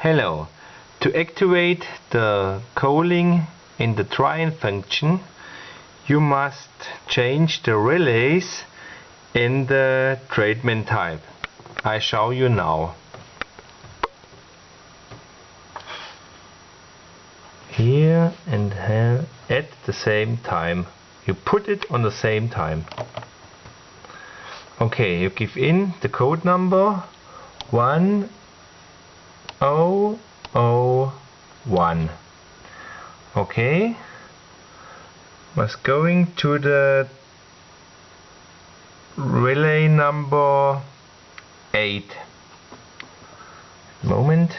Hello. To activate the calling in the drying function, you must change the relays in the treatment type. I show you now. Here and here at the same time. You put it on the same time. Okay, you give in the code number 1001. Okay, was going to the relay number 8. Moment.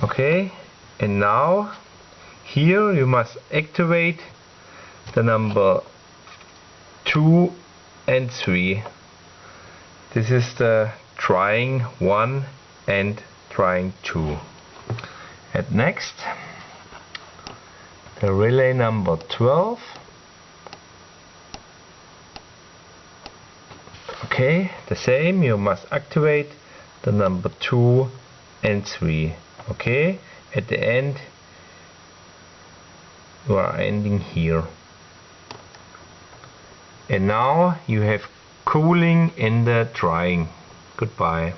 Okay, and now here you must activate the number 2 and 3. This is the trying 1 and trying 2. And next, the relay number 12. Okay, the same, you must activate the number 2 and 3. Okay, at the end you are ending here. And now you have cooling in the drying. Goodbye.